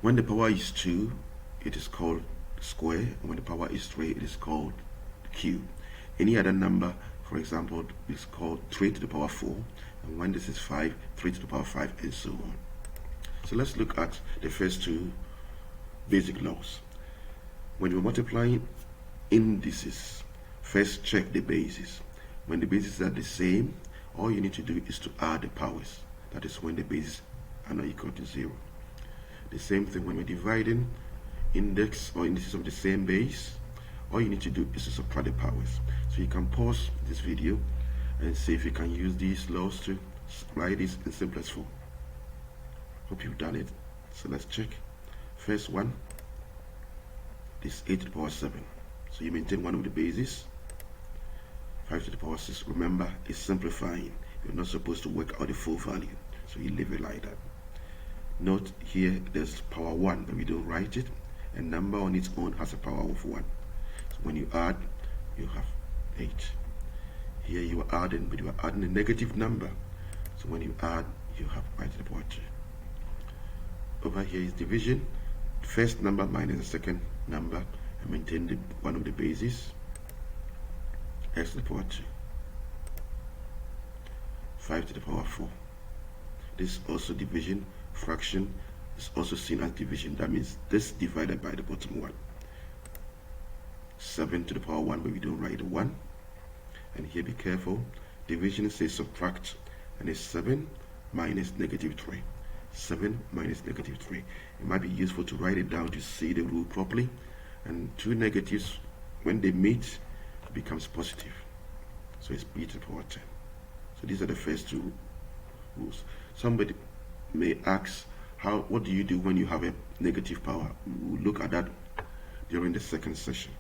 When the power is 2, it is called square, and when the power is 3, it is called cube. Any other number, for example, is called 3 to the power 4, and when this is 5, 3 to the power 5, and so on. So let's look at the first two basic laws. When you're multiplying indices, first check the bases. When the bases are the same, all you need to do is to add the powers. That is when the bases are not equal to 0. The same thing when we're dividing index or indices of the same base, all you need to do is to subtract the powers. So you can pause this video and see if you can use these laws to write this in simplest form. Hope you've done it. So let's check. First one is 8 to the power 7. So you maintain one of the bases. 5 to the power 6. Remember, it's simplifying. You're not supposed to work out the full value, so you leave it like that. Note here there's power 1, but we don't write it. A number on its own has a power of 1. So when you add, you have 8. Here you are adding, but you are adding a negative number. So when you add, you have 5 to the power 2. Over here is division. First number minus the second number, and maintain one of the bases. X to the power 2. 5 to the power 4. This is also division. Fraction is also seen as division. That means this divided by the bottom one. 7 to the power 1, but we don't write a 1. And here be careful. Division says subtract, and it's 7 minus negative 3. 7 minus negative 3. It might be useful to write it down to see the rule properly. And two negatives, when they meet, becomes positive. So it's b to the power 10. So these are the first two rules. Somebody may ask, what do you do when you have a negative power? We'll look at that during the second session.